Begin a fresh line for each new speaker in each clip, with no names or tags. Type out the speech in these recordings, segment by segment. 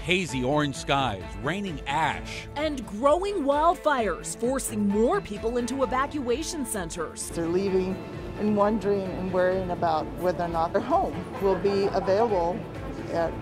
hazy orange skies, raining ash.
And growing wildfires, forcing more people into evacuation centers.
They're leaving and wondering and worrying about whether or not their home will be available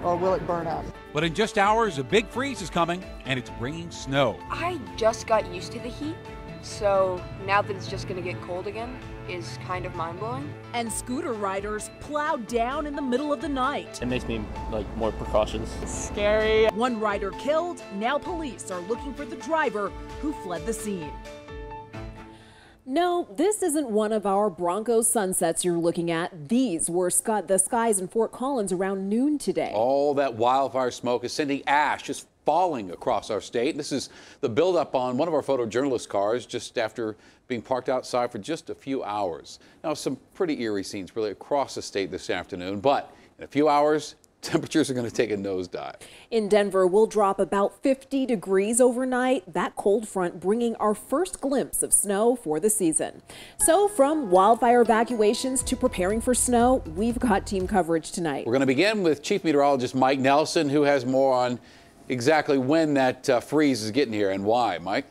or will it burn up.
But in just hours, a big freeze is coming, and it's bringing snow.
I just got used to the heat, so now that it's just going to get cold again is kind of mind-blowing.
And scooter riders plowed down in the middle of the night.
It makes me like more precautions.
It's scary.
One rider killed. Now police are looking for the driver who fled the scene. No, this isn't one of our Bronco sunsets you're looking at. These were the skies in Fort Collins around noon today.
All that wildfire smoke is sending ash just falling across our state. This is the buildup on one of our photojournalist cars just after being parked outside for just a few hours. Now, some pretty eerie scenes really across the state this afternoon, but in a few hours, temperatures are going to take a nosedive.
In Denver, we'll drop about 50 degrees overnight. That cold front bringing our first glimpse of snow for the season. So from wildfire evacuations to preparing for snow, we've got team coverage tonight.
We're going to begin with Chief Meteorologist Mike Nelson, who has more on exactly when that freeze is getting here and why. Mike?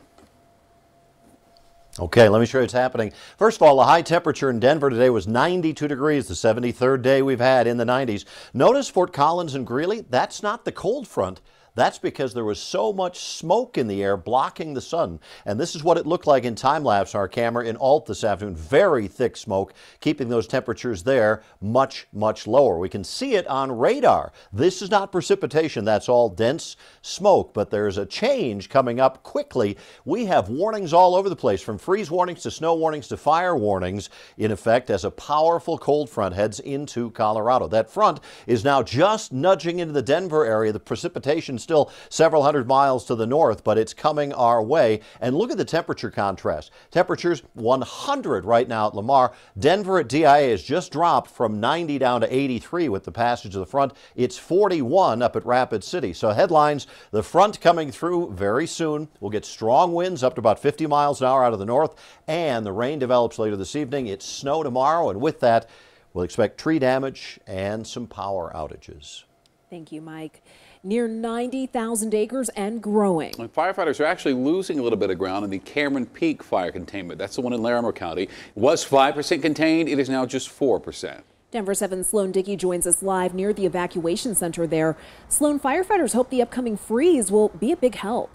Okay, let me show you what's happening. First of all, the high temperature in Denver today was 92 degrees, the 73rd day we've had in the 90s. Notice Fort Collins and Greeley, that's not the cold front. That's because there was so much smoke in the air blocking the sun. And this is what it looked like in time-lapse on our camera in Alt this afternoon. Very thick smoke, keeping those temperatures there much, much lower. We can see it on radar. This is not precipitation. That's all dense smoke. But there's a change coming up quickly. We have warnings all over the place, from freeze warnings to snow warnings to fire warnings, in effect, as a powerful cold front heads into Colorado. That front is now just nudging into the Denver area. The precipitation still several hundred miles to the north, but it's coming our way. And look at the temperature contrast. Temperatures 100 right now at Lamar. Denver at DIA has just dropped from 90 down to 83 with the passage of the front. It's 41 up at Rapid City. So headlines, the front coming through very soon. We'll get strong winds up to about 50 miles an hour out of the north, and the rain develops later this evening. It's snow tomorrow, and with that, we'll expect tree damage and some power outages.
Thank you, Mike. Near 90,000 acres and growing.
And firefighters are actually losing a little bit of ground in the Cameron Peak fire containment. That's the one in Larimer County. It was 5% contained. It is now just 4%.
Denver7's Sloan Dickey joins us live near the evacuation center there. Sloan, firefighters hope the upcoming freeze will be a big help.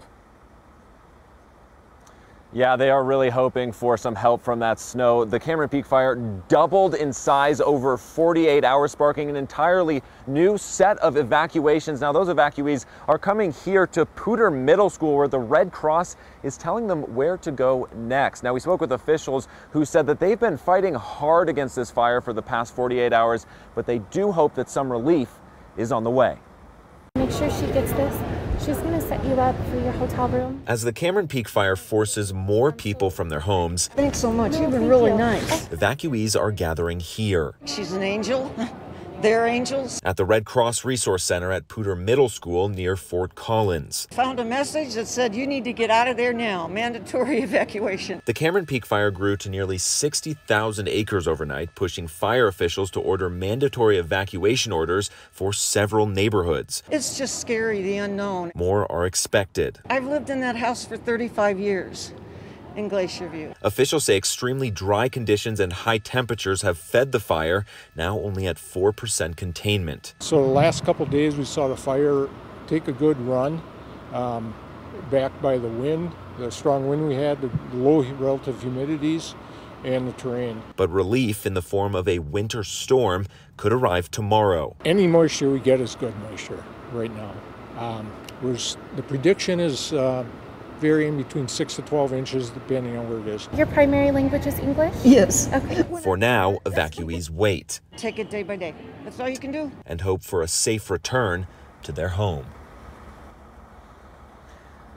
Yeah, they are really hoping for some help from that snow. The Cameron Peak fire doubled in size over 48 hours, sparking an entirely new set of evacuations. Now, those evacuees are coming here to Poudre Middle School, where the Red Cross is telling them where to go next. Now, we spoke with officials who said that they've been fighting hard against this fire for the past 48 hours, but they do hope that some relief is on the way.
Make sure she gets this. She's going to set you up for your hotel room.
As the Cameron Peak fire forces more people from their homes,
Thanks so much. You've been really nice.
evacuees are gathering here.
She's an angel. They're angels.
At the Red Cross Resource Center at Poudre Middle School near Fort Collins.
Found a message that said you need to get out of there now. Mandatory evacuation.
The Cameron Peak fire grew to nearly 60,000 acres overnight, pushing fire officials to order mandatory evacuation orders for several neighborhoods.
It's just scary, the unknown.
More are expected.
I've lived in that house for 35 years. In Glacier View.
Officials say extremely dry conditions and high temperatures have fed the fire, now only at 4% containment.
So the last couple of days we saw the fire take a good run, backed by the wind, the strong wind we had, the low relative humidities, and the terrain.
But relief in the form of a winter storm could arrive tomorrow.
Any moisture we get is good moisture right now. The prediction is varying between 6 to 12 inches depending on where it is.
Your primary language is English?
Yes.
Okay.
For now, evacuees wait.
Take it day by day. That's all you can do.
And hope for a safe return to their home.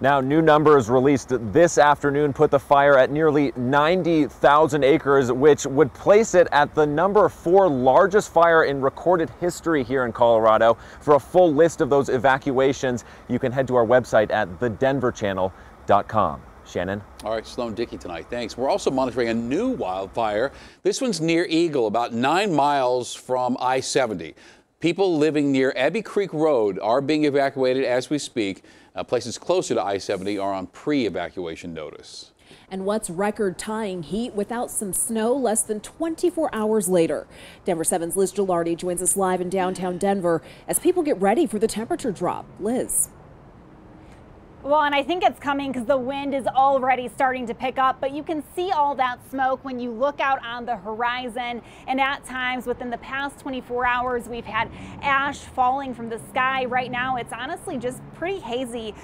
Now, new numbers released this afternoon put the fire at nearly 90,000 acres, which would place it at the number 4 largest fire in recorded history here in Colorado. For a full list of those evacuations, you can head to our website at thedenverchannel.com. Shannon?
All right, Sloan Dickey tonight. Thanks. We're also monitoring a new wildfire. This one's near Eagle, about 9 miles from I-70. People living near Abbey Creek Road are being evacuated as we speak. Places closer to I-70 are on pre-evacuation notice.
And what's record-tying heat without some snow less than 24 hours later? Denver 7's Liz Gilardi joins us live in downtown Denver as people get ready for the temperature drop. Liz.
Well, and I think it's coming because the wind is already starting to pick up, but you can see all that smoke when you look out on the horizon. And at times within the past 24 hours, we've had ash falling from the sky. Right now, it's honestly just pretty hazy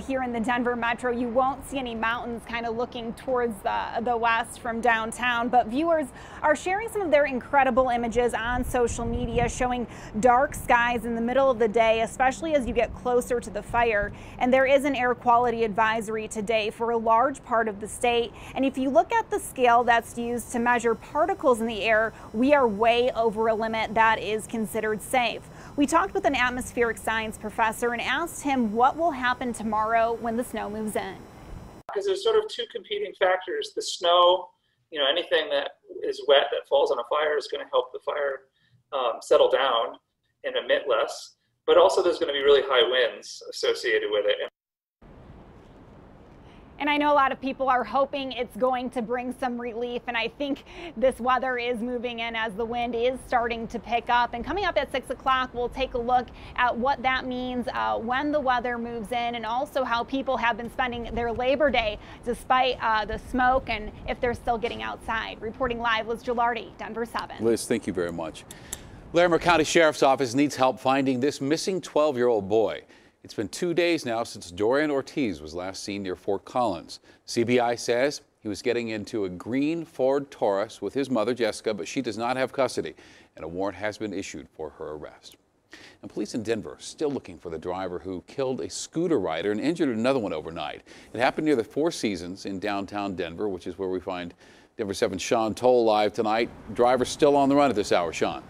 here in the Denver metro. You won't see any mountains kind of looking towards the west from downtown, but viewers are sharing some of their incredible images on social media showing dark skies in the middle of the day, especially as you get closer to the fire. And there is an air quality advisory today for a large part of the state. And if you look at the scale that's used to measure particles in the air, we are way over a limit that is considered safe. We talked with an atmospheric science professor and asked him what will happen tomorrow when the snow moves in.
Because there's sort of two competing factors. The snow, anything that is wet that falls on a fire is going to help the fire settle down and emit less. But also there's going to be really high winds associated with it.
And I know a lot of people are hoping it's going to bring some relief, and I think this weather is moving in as the wind is starting to pick up. And coming up at 6 o'clock, we'll take a look at what that means when the weather moves in, and also how people have been spending their Labor Day despite the smoke and if they're still getting outside. Reporting live, Liz Gilardi, Denver 7.
Liz, thank you very much. Larimer County Sheriff's Office needs help finding this missing 12-year-old boy. It's been 2 days now since Dorian Ortiz was last seen near Fort Collins. CBI says he was getting into a green Ford Taurus with his mother, Jessica, but she does not have custody, and a warrant has been issued for her arrest. And police in Denver are still looking for the driver who killed a scooter rider and injured another one overnight. It happened near the Four Seasons in downtown Denver, which is where we find Denver 7's Sean Toll live tonight. Driver's still on the run at this hour. Sean.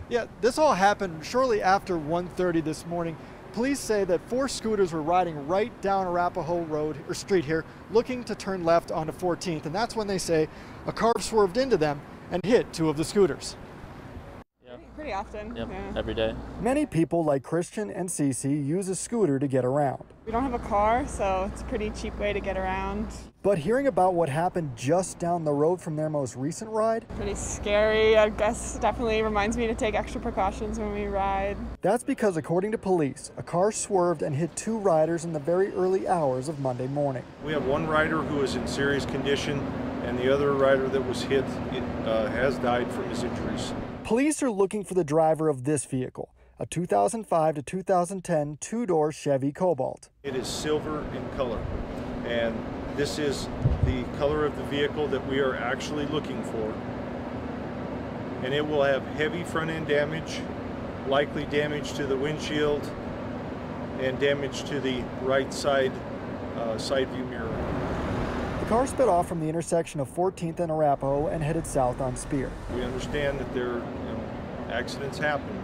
Yeah, this all happened shortly after 1:30 this morning. Police say that 4 scooters were riding right down Arapahoe Road or street here, looking to turn left onto 14th, and that's when they say a car swerved into them and hit 2 of the scooters.
Yeah. Pretty often.
Yep,
yeah.
every day.
Many people like Christian and Cece use a scooter to get around.
We don't have a car, so it's a pretty cheap way to get around.
But hearing about what happened just down the road from their most recent ride?
Pretty scary, I guess. Definitely reminds me to take extra precautions when we ride.
That's because, according to police, a car swerved and hit 2 riders in the very early hours of Monday morning.
We have 1 rider who is in serious condition, and the other rider that was hit has died from his injuries.
Police are looking for the driver of this vehicle, a 2005 to 2010 2-door Chevy Cobalt.
It is silver in color, and this is the color of the vehicle that we are actually looking for. And it will have heavy front end damage, likely damage to the windshield, and damage to the right side view mirror.
The car sped off from the intersection of 14th and Arapahoe and headed south on Spear.
We understand that accidents happen,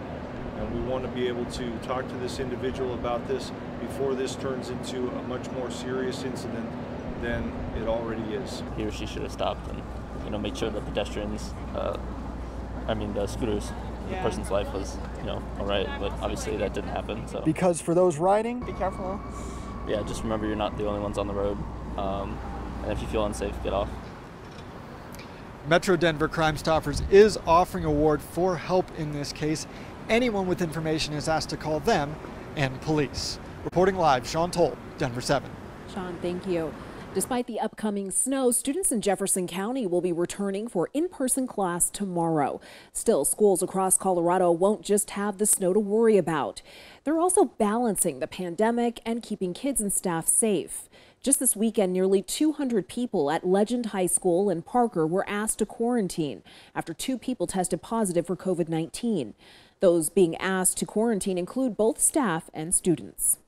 and we want to be able to talk to this individual about this before this turns into a much more serious incident than it already is.
He or she should have stopped and, make sure that pedestrians, the scooters, the person's life was, all right, but obviously that didn't happen, so.
Because for those riding,
be careful.
Yeah, just remember you're not the only ones on the road, and if you feel unsafe, get off.
Metro Denver Crime Stoppers is offering a award for help in this case. Anyone with information is asked to call them and police. Reporting live, Sean Toll, Denver 7.
Sean, thank you. Despite the upcoming snow, students in Jefferson County will be returning for in-person class tomorrow. Still, schools across Colorado won't just have the snow to worry about. They're also balancing the pandemic and keeping kids and staff safe. Just this weekend, nearly 200 people at Legend High School in Parker were asked to quarantine after 2 people tested positive for COVID-19. Those being asked to quarantine include both staff and students.